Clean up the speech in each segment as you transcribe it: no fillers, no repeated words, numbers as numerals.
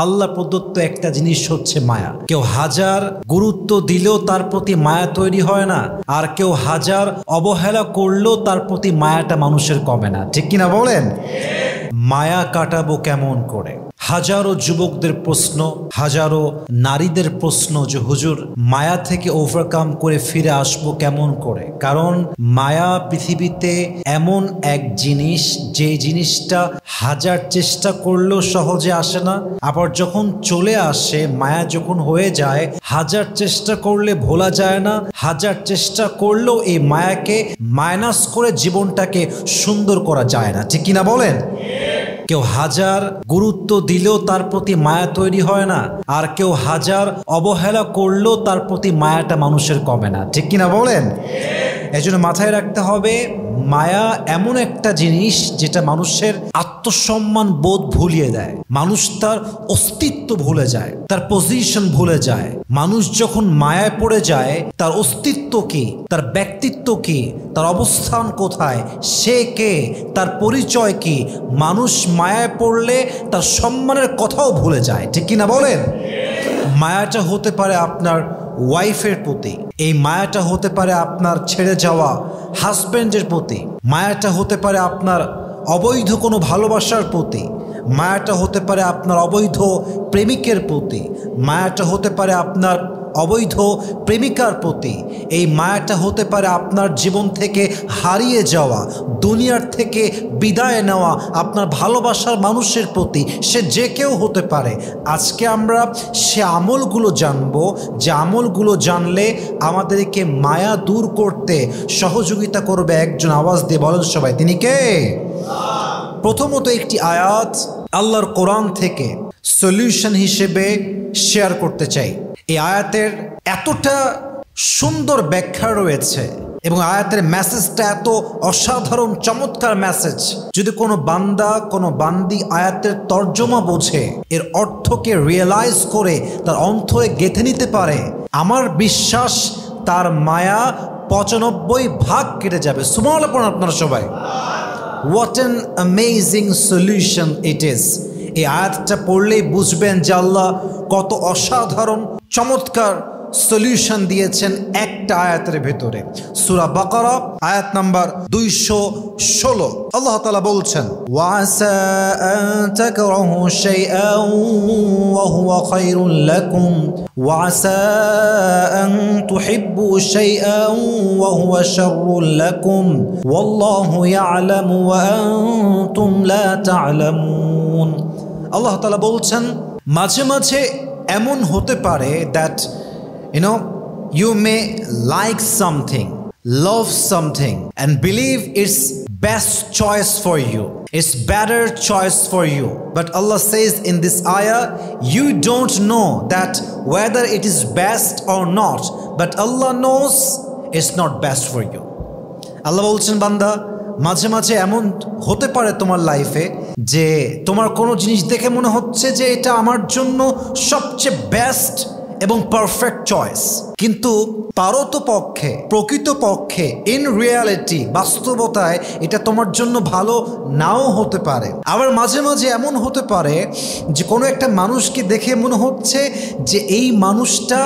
আল্লাহ প্রদত্ত একটা জিনিস হচ্ছে মায়া। কেউ হাজার গুরুত্ব দিলেও তার প্রতি মায়া তৈরি হয় না, আর কেউ হাজার অবহেলা করলেও তার প্রতি মায়াটা মানুষের কমে না। ঠিক কিনা বলেন? মায়া কাটাবো কেমন করে? হাজারো যুবকদের প্রশ্ন, হাজারো নারীদের প্রশ্ন যে হুজুর মায়া থেকে ওভারকাম করে ফিরে আসবো কেমন করে? কারণ মায়া পৃথিবীতে এমন এক জিনিস, যে জিনিসটা হাজার চেষ্টা করলেও সহজে আসে না, আবার যখন চলে আসে, মায়া যখন হয়ে যায়, হাজার চেষ্টা করলে ভোলা যায় না, হাজার চেষ্টা করলেও এই মায়াকে মাইনাস করে জীবনটাকে সুন্দর করা যায় না। ঠিক কিনা বলেন? কেউ হাজার গুরুত্ব দিলেও তার প্রতি মায়া তৈরি হয় না, আর কেউ হাজার অবহেলা করলেও তার প্রতি মায়াটা মানুষের কমে না। ঠিক কিনা বলেন? এজন্য মাথায় রাখতে হবে, মায়া এমন একটা জিনিস যেটা মানুষের আত্মসম্মান বোধ ভুলিয়ে দেয়। মানুষ তার অস্তিত্ব ভুলে যায়, তার পজিশন ভুলে যায়। মানুষ যখন মায়ায় পড়ে যায়, তার অস্তিত্ব কি, তার ব্যক্তিত্ব কি, তার অবস্থান কোথায়, সে কে, তার পরিচয় কি, মানুষ মায়ায় পড়লে তার সম্মানের কথাও ভুলে যায়। ঠিক কিনা বলেন? মায়াটা হতে পারে আপনার ওয়াইফের প্রতি, এই মায়াটা হতে পারে আপনার ছেড়ে যাওয়া হাজব্যান্ডের প্রতি, মায়াটা হতে পারে আপনার অবৈধ কোনো ভালোবাসার প্রতি, মায়াটা হতে পারে আপনার অবৈধ প্রেমিকের প্রতি, মায়াটা হতে পারে আপনার অবৈধ প্রেমিকার প্রতি, এই মায়াটা হতে পারে আপনার জীবন থেকে হারিয়ে যাওয়া, দুনিয়ার থেকে বিদায় নেওয়া আপনার ভালোবাসার মানুষের প্রতি, সে যে কেউ হতে পারে। আজকে আমরা সে আমলগুলো জানবো, যে আমলগুলো জানলে আমাদেরকে মায়া দূর করতে সহযোগিতা করবে একজন। আওয়াজ দিয়ে বলেন সবাই, তিনি কে? প্রথমত একটি আয়াত আল্লাহর কোরআন থেকে সলিউশন হিসেবে শেয়ার করতে চাই। এই আয়াতের এতটা সুন্দর ব্যাখ্যা রয়েছে এবং আয়াতের মেসেজটা এত অসাধারণ চমৎকার মেসেজ, যদি কোনো বান্দা কোনো বান্দি আয়াতের তর্জমা বোঝে, এর অর্থকে রিয়েলাইজ করে তার অন্তরে গেঁথে নিতে পারে, আমার বিশ্বাস তার মায়া ৯৫ ভাগ কেটে যাবে। সুবহানাল্লাহ পড়ুন আপনারা সবাই। What an amazing solution it is! এই আয়াতটা পড়লেই বুঝবেন যে আল্লাহ কত অসাধারণ চমৎকার সলিউশন দিয়েছেন একটা আয়াতের ভেতরে। সূরা বাকারা আয়াত নাম্বার ২১৬ আল্লাহ তাআলা বলছেন, ওয়াসা আন তাকরাহু শাইআন ওয়া হুয়া খায়রুল লাকুম ওয়াসা আন তুহিব্বু শাইআন ওয়া হুয়া শাররুল লাকুম ওয়াল্লাহু ইয়ালামু ওয়া আনতুম লা তা'লামুন। আল্লাহ তাআলা বলছেন, মাঝে মাঝে এমন হতে পারে that you may like something, love something and believe it's best choice for you, it's better choice for you, but Allah says in this ayah, you don't know that whether it is best or not, but Allah knows it's not best for you. Allah বলছেন, বান্দা মাঝে মাঝে এমন হতে পারে তোমার লাইফে যে তোমার কোনো জিনিস দেখে মনে হচ্ছে যে এটা আমার জন্য সবচেয়ে বেস্ট এবং পারফেক্ট চয়েস, কিন্তু পারতপক্ষে প্রকৃতপক্ষে ইন রিয়ালিটি বাস্তবতায় এটা তোমার জন্য ভালো নাও হতে পারে। আবার মাঝে মাঝে এমন হতে পারে যে কোনো একটা মানুষকে দেখে মনে হচ্ছে যে এই মানুষটা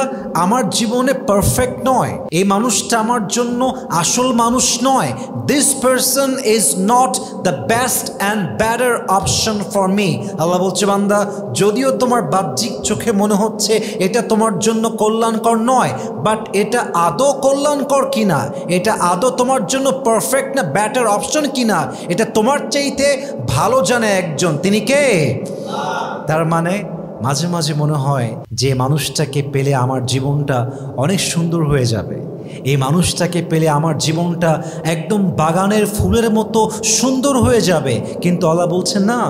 আমার জীবনে পারফেক্ট নয়, এই মানুষটা আমার জন্য আসল মানুষ নয়, this person is not the best and better option for me. আল্লাহ বলছে, বান্দা যদিও তোমার বাহ্যিক চোখে মনে হচ্ছে এটা তোমার জন্য কল্যাণকর নয়, বাট এটা আদৌ কল্যাণকর কিনা, এটা আদৌ তোমার জন্য পারফেক্ট না বেটার অপশন কিনা, এটা তোমার চাইতে ভালো জানে একজন, তিনি কে? তার মানে মাঝে মাঝে মনে হয় যে মানুষটাকে পেলে আমার জীবনটা অনেক সুন্দর হয়ে যাবে, এই মানুষটাকে পেলে আমার জীবনটা একদম বাগানের ফুলের মতো সুন্দর হয়ে যাবে, কিন্তু আল্লাহ বলছেন না,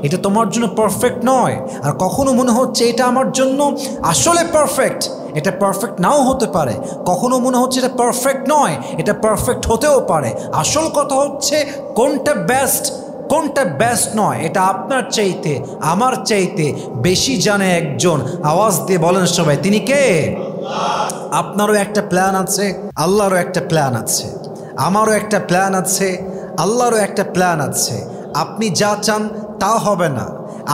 এটা তোমার জন্য পারফেক্ট নয়। আর কখনো মনে হচ্ছে এটা আমার জন্য আসলে পারফেক্ট, এটা পারফেক্ট নাও হতে পারে। কখনো মনে হচ্ছে এটা পারফেক্ট নয়, এটা পারফেক্ট হতেও পারে। আসল কথা হচ্ছে কোনটা বেস্ট কোনটা বেস্ট নয়, এটা আপনার চাইতে আমার চাইতে বেশি জানে একজন। আওয়াজ দিয়ে বলেন সবাই, তিনি কে? আপনারও একটা প্ল্যান আছে, আল্লাহরও একটা প্ল্যান আছে, আমারও একটা প্ল্যান আছে, আল্লাহরও একটা প্ল্যান আছে। আপনি যা চান তা হবে না,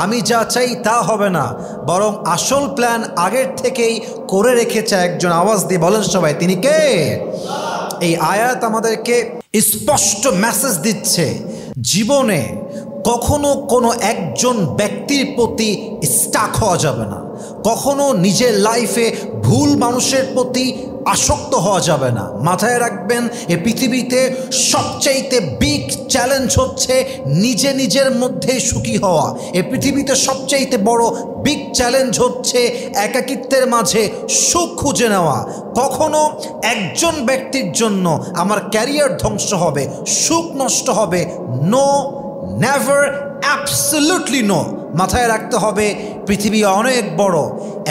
আমি যা চাই তা হবে না, বরং আসল প্ল্যান আগের থেকেই করে রেখেছে একজন। আওয়াজ দিয়ে বলেন সবাই, তিনি কে? এই আয়াত আমাদেরকে স্পষ্ট মেসেজ দিচ্ছে, জীবনে কখনো কোনো একজন ব্যক্তির প্রতি স্টাক হওয়া যাবে না, কখনো নিজের লাইফে ভুল মানুষের প্রতি আসক্ত হওয়া যাবে না। মাথায় রাখবেন, এই পৃথিবীতে সবচাইতে বিগ চ্যালেঞ্জ হচ্ছে নিজে নিজের মধ্যে সুখী হওয়া। এই পৃথিবীতে সবচাইতে বড় বিগ চ্যালেঞ্জ হচ্ছে একাকিত্বের মাঝে সুখ খুঁজে নেওয়া। কখনো একজন ব্যক্তির জন্য আমার ক্যারিয়ার ধ্বংস হবে, সুখ নষ্ট হবে, নো, নেভার, অ্যাবসলিউটলি নো। মাথায় রাখতে হবে পৃথিবী অনেক বড়।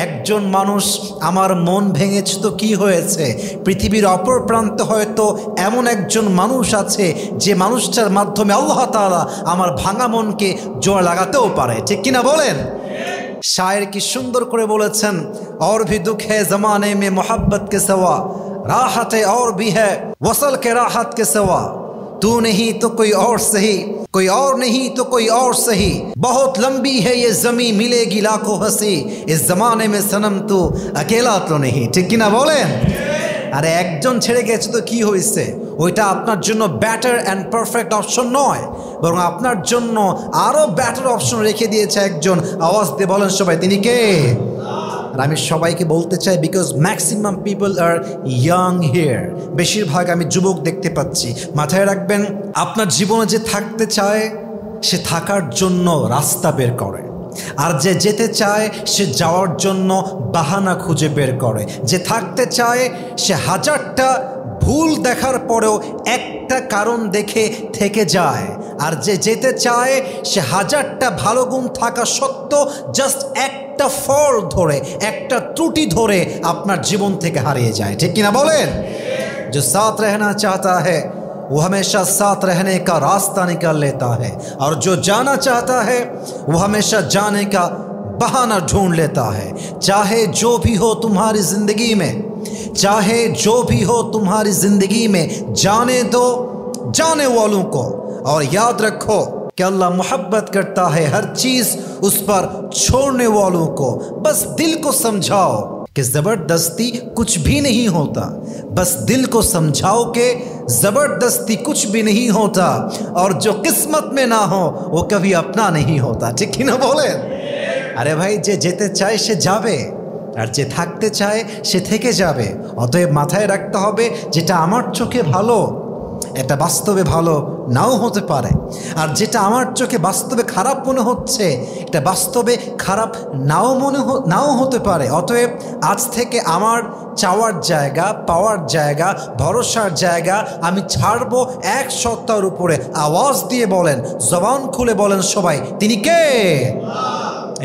একজন মানুষ আমার মন ভেঙেছে তো কি হয়েছে, পৃথিবীর অপর প্রান্তে হয়তো এমন একজন মানুষ আছে যে মানুষটার মাধ্যমে আল্লাহ তাআলা আমার ভাঙা মনকে জোড়া লাগাতেও পারে, ঠিক কিনা বলেন? শায়ের কি সুন্দর করে বলেছেন, और भी दुख है जमाने में मोहब्बत के सिवा, राहत है और भी है वसल के राहत के सिवा, तू नहीं तो कोई और सही, कोई और नहीं तो कोई और सही, बहुत लंबी है ये जमीन मिलेगी लाखों हंसी, इस जमाने में सनम तू अकेला तो नहीं, ঠিক কিনা বলেন? আরে একজন ছেড়ে গেছে তো কি হয়েছে, ওইটা আপনার জন্য বেটার অ্যান্ড পারফেক্ট অপশন নয়, বরং আপনার জন্য আরও বেটার অপশন রেখে দিয়েছে একজন। আওয়াজ দিয়ে বলেন সবাই, তিনি কে? আর আমি সবাইকে বলতে চাই, because maximum people are young here, বেশিরভাগ আমি যুবক দেখতে পাচ্ছি। মাথায় রাখবেন, আপনার জীবনে যে থাকতে চায় সে থাকার জন্য রাস্তা বের করে, আর যে যেতে চায় সে যাওয়ার জন্য বাহানা খুঁজে বের করে। যে থাকতে চায় সে হাজারটা ভুল দেখার পরেও একটা কারণ দেখে থেকে যায়, আর যে যেতে চায় সে হাজারটা ভালো গুণ থাকা সত্ত্বেও জাস্ট একটা ফল ধরে, একটা ত্রুটি ধরে আপনার জীবন থেকে হারিয়ে যায়, ঠিক কিনা বলেন? जो साथ रहना चाहता है वो हमेशा साथ रहने का रास्ता निकाल लेता है, और जो जाना चाहता है वो हमेशा जाने का बहाना ढूंढ लेता है। चाहे जो भी हो तुम्हारी ज़िंदगी में, चाहे जो भी हो तुम्हारी ज़िंदगी में, जाने दो जाने वालों को, और याद रखो कि अल्लाह मोहब्बत करता है हर चीज़ उस पर छोड़ने वालों को। बस दिल को समझाओ कि ज़बरदस्ती कुछ भी नहीं होता, बस दिल को समझाओ कि ज़बरदस्ती कुछ भी नहीं होता, और जो किस्मत में ना हो वो कभी अपना नहीं होता, ठीक ही ना बोले? अरे भाई, जे जेते चाहे से जाबे, আর যে থাকতে চায় সে থেকে যাবে। অতএব মাথায় রাখতে হবে, যেটা আমার চোখে ভালো এটা বাস্তবে ভালো নাও হতে পারে, আর যেটা আমার চোখে বাস্তবে খারাপ মনে হচ্ছে এটা বাস্তবে খারাপ নাও হতে পারে। অতএব আজ থেকে আমার চাওয়ার জায়গা, পাওয়ার জায়গা, ভরসার জায়গা আমি ছাড়বো এক সত্তার উপরে। আওয়াজ দিয়ে বলেন, জবান খুলে বলেন সবাই, তিনি কে?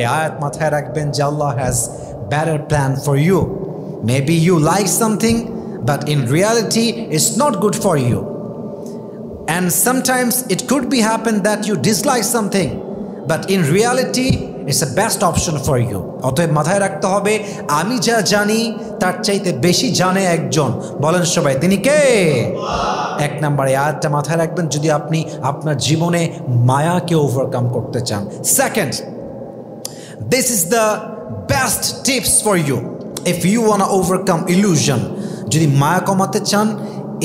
এই আয়াত মাথায় রাখবেন যে আল্লাহ has better plan for you. Maybe you like something, but in reality it's not good for you. And sometimes it could be happen that you dislike something, but in reality it's the best option for you. অতএব মাথায় রাখতে হবে, আমি যা জানি তার চাইতে বেশি জানে একজন। বলেন সবাই, তিনি কে? এক নম্বরে আয়াতটা মাথায় রাখবেন যদি আপনি আপনার জীবনে মায়াকে ওভারকাম করতে চান। Second, this is the best tips for you if you want to overcome illusion. যদি মায়া কমাতে চান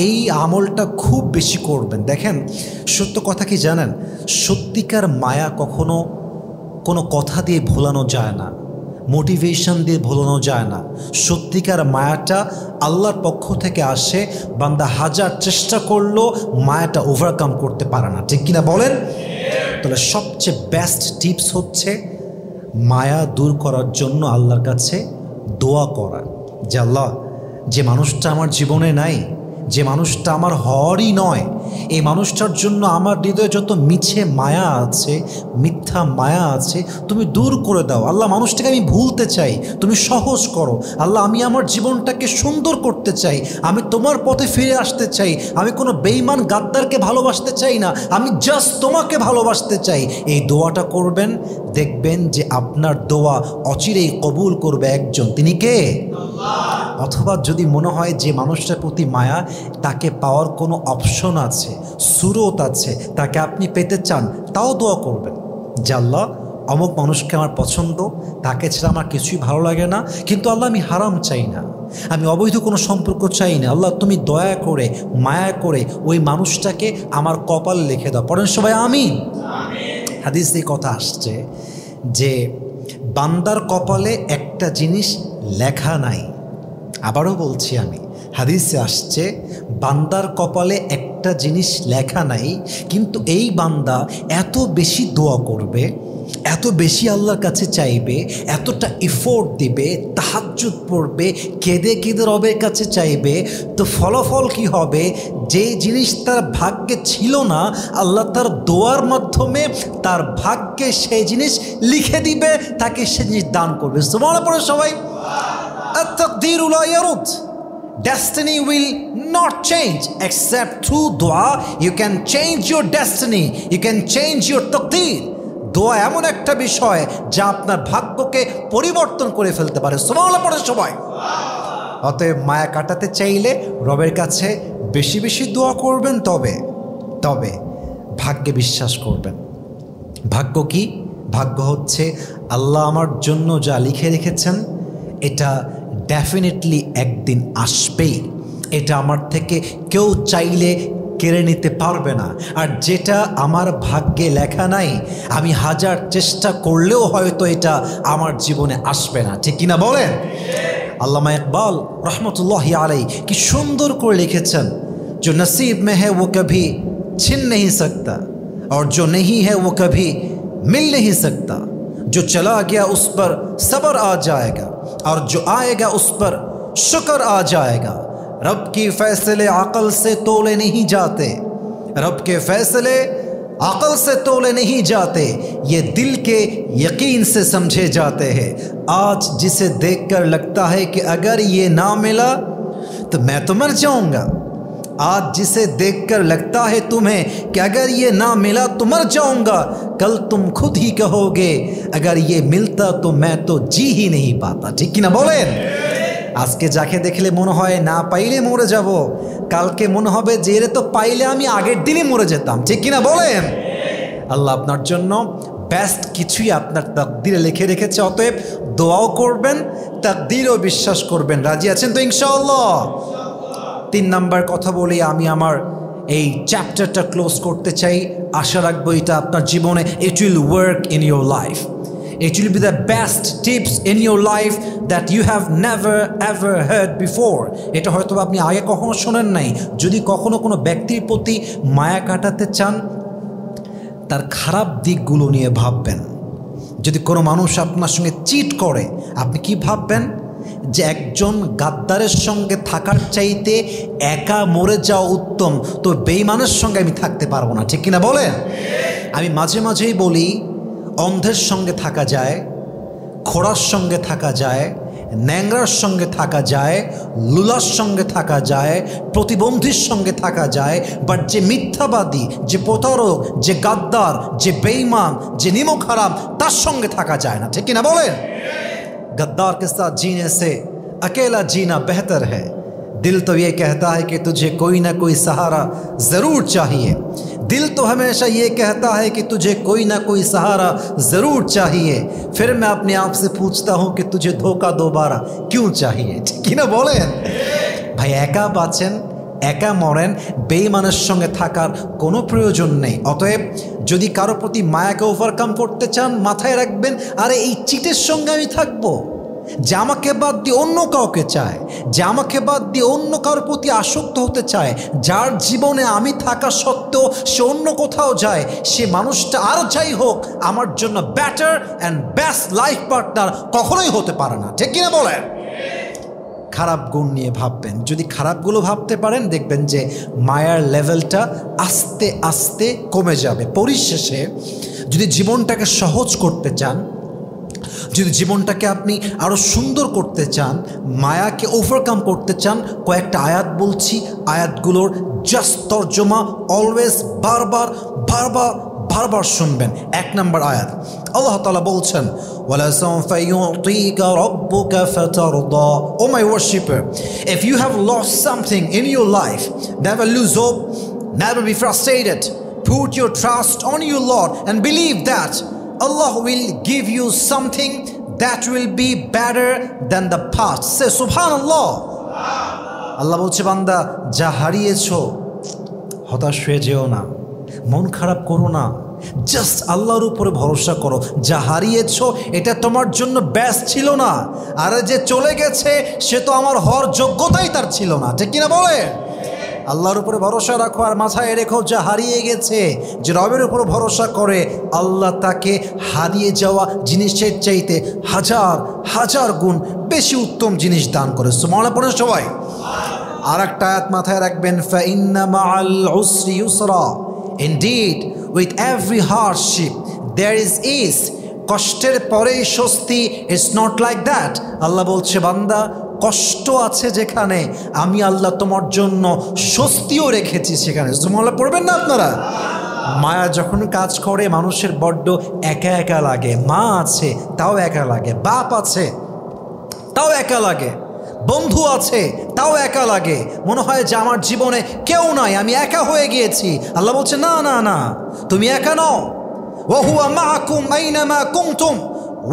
এই আমলটা খুব বেশি করবেন। দেখেন, সত্য কথা কি জানেন, সত্যিকার মায়া কখনো কোনো কথা দিয়ে ভোলানো যায় না, মোটিভেশন দিয়ে ভোলানো যায় না। সত্যিকার মায়াটা আল্লাহর পক্ষ থেকে আসে, বান্দা হাজার চেষ্টা করলেও মায়াটা ওভারকাম করতে পারে না, ঠিক কিনা বলেন? তাহলে সবচেয়ে বেস্ট টিপস হচ্ছে মায়া দূর করার জন্য আল্লাহর কাছে দোয়া করা, যে আল্লাহ, যে মানুষটা আমার জীবনে নাই, যে মানুষটা আমার হওয়ারই নয়, এই মানুষটার জন্য আমার হৃদয়ে যত মিছে মায়া আছে, মিথ্যা মায়া আছে, তুমি দূর করে দাও আল্লাহ। মানুষটাকে আমি ভুলতে চাই, তুমি সহজ করো আল্লাহ। আমি আমার জীবনটাকে সুন্দর করতে চাই, আমি তোমার পথে ফিরে আসতে চাই, আমি কোনো বেঈমান গাদ্দারকে ভালোবাসতে চাই না, আমি জাস্ট তোমাকে ভালোবাসতে চাই। এই দোয়াটা করবেন, দেখবেন যে আপনার দোয়া অচিরেই কবুল করবে একজন, তিনি কে? অথবা যদি মনে হয় যে মানুষটার প্রতি মায়া, তাকে পাওয়ার কোনো অপশন আছে, সুরত আছে, তাকে আপনি পেতে চান, তাও দোয়া করবেন যে আল্লাহ অমুক মানুষকে আমার পছন্দ, তাকে ছাড়া আমার কিছুই ভালো লাগে না, কিন্তু আল্লাহ আমি হারাম চাই না, আমি অবৈধ কোনো সম্পর্ক চাই না, আল্লাহ তুমি দয়া করে মায়া করে ওই মানুষটাকে আমার কপালে লিখে দাও। পড়েন সবাই আমিন। হাদিসে এই কথা আসছে যে বান্দার কপালে একটা জিনিস লেখা নাই। আবারও বলছি আমি, হাদিসে আসছে বান্দার কপালে একটা জিনিস লেখা নাই, কিন্তু এই বান্দা এত বেশি দোয়া করবে, এত বেশি আল্লাহর কাছে চাইবে, এতটা এফোর্ট দিবে, তাহাজ্জুদ পড়বে, কেঁদে কেঁদে রবের কাছে চাইবে, তো ফলাফল কি হবে? যে জিনিস তার ভাগ্যে ছিল না, আল্লাহ তার দোয়ার মাধ্যমে তার ভাগ্যে সেই জিনিস লিখে দিবে, তাকে সে জিনিস দান করবে। সুবহানাল্লাহ পড়ে সবাই। আত-তাকদীরু লা ইয়ারুদ, destiny will not change except through dua. You can change your destiny, you can change your taqdeer. দোয়া এমন একটা বিষয় যা আপনার ভাগ্যকে পরিবর্তন করে ফেলতে পারে। সুবহানাল্লাহ পড়ে সবাই। অতএব মায়া কাটাতে চাইলে রবের কাছে বেশি বেশি দোয়া করবেন, তবে ভাগ্যে বিশ্বাস করবেন। ভাগ্য কি? ভাগ্য হচ্ছে আল্লাহ আমার জন্য যা লিখে রেখেছেন এটা ডেফিনেটলি একদিন আসবেই, এটা আমার থেকে কেউ চাইলে কেড়ে নিতে পারবে না। আর যেটা আমার ভাগ্যে লেখা নাই, আমি হাজার চেষ্টা করলেও হয়তো এটা আমার জীবনে আসবে না। ঠিক কিনা বলেন? আল্লামা ইকবাল রহমতুল্লাহি আলাই কি সুন্দর করে লিখেছেন, जो नसीब में है वो कभी छिन नहीं सकता और जो नहीं है वो कभी मिल नहीं सकता, जो चला गया उस पर सब्र आ जाएगा और जो आएगा उस पर शुक्र आ जाएगा। रब की फैसले अक़ल से तोले नहीं जाते, रब के फैसले अक़ल से तोले नहीं जाते, ये दिल के यकीन से समझे जाते हैं। आज जिसे देखकर लगता है कि अगर ये ना मिला तो मैं तो मर जाऊंगा, आज जिसे देखकर लगता है तुम्हें कि अगर ये ना मिला तो मर जाऊंगा, कल तुम खुद ही कहोगे अगर ये मिलता तो मैं तो जी ही नहीं पाता। ठीक कि ना बोलें? আজকে যাকে দেখলে মনে হয় না পাইলে মরে যাব, কালকে মনে হবে যে এরে তো পাইলে আমি আগের দিনই মরে যেতাম। ঠিক কিনা বলেন? আল্লাহ আপনার জন্য বেস্ট কিছুই আপনার তাকদীরে লিখে রেখেছে। অতএব দোয়াও করবেন, তাকদীরও বিশ্বাস করবেন। রাজি আছেন তো ইনশাআল্লাহ? 3 নাম্বার কথা বলে আমি আমার এই চ্যাপ্টারটা ক্লোজ করতে চাই। আশা রাখবো এটা আপনার জীবনে it will work in your life. It will be the best tips in your life that you have never ever heard before. এটা হয়তো আপনি আগে কখনো শোনেন নাই। যদি কখনো কোনো ব্যক্তির প্রতি মায়া কাটাতে চান, তার খারাপ দিকগুলো নিয়ে ভাববেন। যদি কোনো মানুষ আপনার সঙ্গে চিট করে, আপনি কি ভাববেন? যে একজন গাদ্দারের সঙ্গে থাকার চাইতে একা মরে যাওয়া উত্তম, তো বেঈমানের সঙ্গে আমি থাকতে পারবো না। ঠিক কিনা বলেন? আমি মাঝে মাঝেই বলি, অন্ধের সঙ্গে থাকা যায়, খোড়ার সঙ্গে থাকা যায়, ন্যাংরার সঙ্গে থাকা যায়, লুলার সঙ্গে থাকা যায়, প্রতিবন্ধীর সঙ্গে থাকা যায়, বাট যে মিথ্যাবাদী, যে প্রতারক, যে গাদ্দার, যে বেঈমান, যে নিমক হারাম, তার সঙ্গে থাকা যায় না। ঠিক কিনা বলেন? गद्दार के साथ जीने से अकेला जीना बेहतर है। दिल तो ये कहता है कि तुझे कोई ना कोई सहारा ज़रूर चाहिए, दिल तो हमेशा ये कहता है कि तुझे कोई ना कोई सहारा ज़रूर चाहिए, फिर मैं अपने आप से पूछता हूँ कि तुझे धोखा दोबारा क्यों चाहिए। ठीक ना बोलें भाई? एका बाँचेन, একা মরেন, বেঈমানের সঙ্গে থাকার কোনো প্রয়োজন নেই। অতএব যদি কারো প্রতি মায়াকে ওভারকাম করতে চান, মাথায় রাখবেন, আরে এই চিটের সঙ্গে আমি থাকবো, যে আমাকে বাদ দিয়ে অন্য কাউকে চায়, যে আমাকে বাদ দিয়ে অন্য কারোর প্রতি আসক্ত হতে চায়, যার জীবনে আমি থাকা সত্ত্বেও সে অন্য কোথাও যায়, সে মানুষটা আর যাই হোক আমার জন্য better and best life partner কখনোই হতে পারে না। ঠিক কিনা বলেন? খারাপ গুণ নিয়ে ভাববেন। যদি খারাপগুলো ভাবতে পারেন, দেখবেন যে মায়ার লেভেলটা আস্তে আস্তে কমে যাবে। পরিশেষে যদি জীবনটাকে সহজ করতে চান, যদি জীবনটাকে আপনি আরও সুন্দর করতে চান, মায়াকে ওভারকাম করতে চান, কয়েকটা আয়াত বলছি, আয়াতগুলোর জাস্ট তর্জমা অলওয়েজ বারবার বারবার বারবার শুনবেন। 1 নম্বর আয়াত, আল্লাহ তাআলা বলছেন, وَلَسَوْفَ يُعْطِيكَ رَبُّكَ فَتَرْضَى. Oh my worshipper, if you have lost something in your life, never lose hope, never be frustrated. Put your trust on your Lord and believe that Allah will give you something that will be better than the past. Say subhanallah. আল্লাহ বলছে বান্দা যা হারিয়েছো হতাশ হয়ে যেও না, মন খারাপ করো না, জাস্ট আল্লাহর উপরে ভরসা করো। যা হারিয়েছো এটা তোমার জন্য বেস্ট ছিল না, আর যে চলে গেছে সে তো আমার হওয়ার যোগ্যতাই তার ছিল না, ঠিক কিনা বলে? আল্লাহর উপরে ভরসা রাখো আর মাথায় রেখো যা হারিয়ে গেছে, যে রবের উপর ভরসা করে আল্লাহ তাকে হারিয়ে যাওয়া জিনিসের চাইতে হাজার হাজার গুণ বেশি উত্তম জিনিস দান করে। মনে পড়ে সবাই? আর একটা আয়াত মাথায় রাখবেন, ফাইন্না মাআল উসরি ইউসরা, indeed with every hardship there is ease, কষ্টের পরেই স্বস্তি। It's not like that. আল্লাহ বলছে বান্দা কষ্ট আছে যেখানে, আমি আল্লাহ তোমার জন্য স্বস্তিও রেখেছি সেখানে। সুবহানাল্লাহ পড়বেন না আপনারা? মায়া যখন কাজ করে মানুষের বড্ড একা একা লাগে। মা আছে তাও একা লাগে, বাপ আছে তাও একা লাগে, বন্ধু আছে তাও একা লাগে, মনে হয় যে আমার জীবনে কেউ নাই, আমি একা হয়ে গিয়েছি। আল্লাহ বলছে না না না, তুমি একা নও। ওয়া হুয়া মাআকুম আইনামা কুনতুম,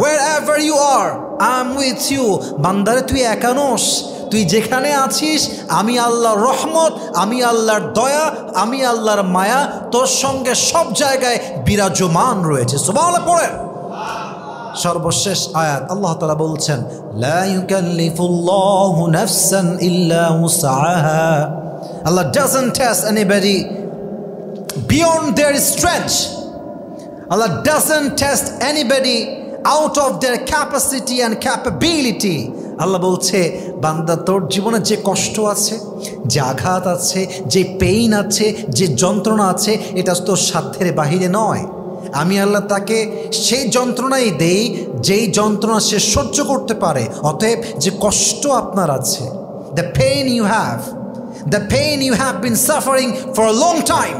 wherever you are I am with you। বান্দারে তুই একা নোস, তুই যেখানে আছিস আমি আল্লাহর রহমত, আমি আল্লাহর দয়া, আমি আল্লাহর মায়া তোর সঙ্গে সব জায়গায় বিরাজমান রয়েছে। সুবহানাল্লাহ পড়ে। সর্বশেষ আয়াত আল্লাহ তাআলা বলছেন, লা ইউকাল্লিফুল্লাহু নাফসান ইল্লা উসআহা। Allah doesn't test anybody beyond their strength. Allah doesn't test anybody out of their capacity and capability. আল্লাহ বলছে বান্দা তোর জীবনে যে কষ্ট আছে, যে আঘাত আছে, যে পেইন আছে, যে যন্ত্রণা আছে, এটা তোর সাধ্যের বাহিরে নয়। আমি আল্লাহ তাকে সেই যন্ত্রণাই দেই যেই যন্ত্রণা সে সহ্য করতে পারে। অতএব যে কষ্ট আপনার আছে, the pain you have been suffering for a long time,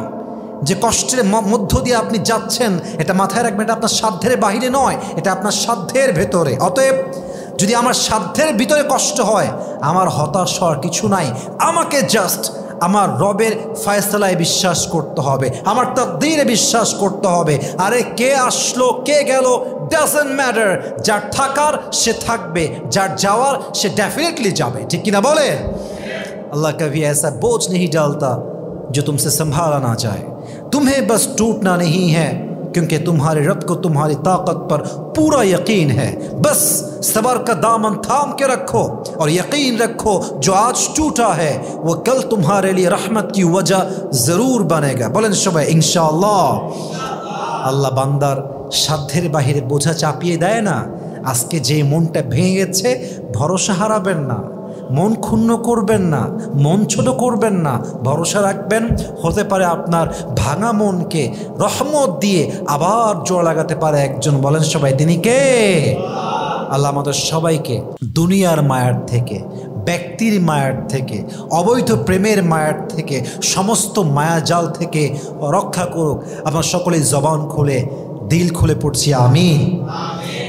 যে কষ্টের মধ্য দিয়ে আপনি যাচ্ছেন, এটা মাথায় রাখবেন, এটা আপনার সাধ্যের বাহিরে নয়, এটা আপনার সাধ্যের ভেতরে। অতএব যদি আমার সাধ্যের ভিতরে কষ্ট হয়, আমার হতাশ হওয়ার কিছু নাই। আমাকে জাস্ট আমার রবের ফয়সালায় বিশ্বাস করতে হবে, আমার তাকদীরে বিশ্বাস করতে হবে। আরে কে আসলো কে গেল ডাজন্ট ম্যাটার, যার থাকার সে থাকবে, যার যাওয়ার সে ডেফিনেটলি যাবে, ঠিক কিনা বলে? अल्लाह कभी ऐसा बोझ नहीं डालता जो तुमसे संभाला ना जाए। तुम्हें बस टूटना नहीं है क्योंकि तुम्हारे रब को तुम्हारी ताकत पर पूरा यकीन है। बस सबर का दामन थाम के रखो और यकीन रखो जो आज टूटा है वो कल तुम्हारे लिए रहमत की वजह ज़रूर बनेगा। बोलें सबाई इंशाअल्लाह। আল্লাহ বান্দার সাধ্যের বাহিরে বোঝা চাপিয়ে দেয় না। আজকে যে মনটা ভেঙে গেছে, ভরসা হারাবেন না, মন ক্ষুণ্ণ করবেন না, মন ছোট করবেন না, ভরসা রাখবেন। হতে পারে আপনার ভাঙা মনকে রহমত দিয়ে আবার জোড়া লাগাতে পারে একজন। বলেন সবাই তিনি কে? আল্লাহ আমাদের সবাইকে দুনিয়ার মায়ার থেকে, ব্যক্তির মায়ার থেকে, অবৈধ প্রেমের মায়ার থেকে, সমস্ত মায়াজাল থেকে রক্ষা করুক। আপনার সকলেই জবান খুলে দিল খুলে পড়ছি আমিন।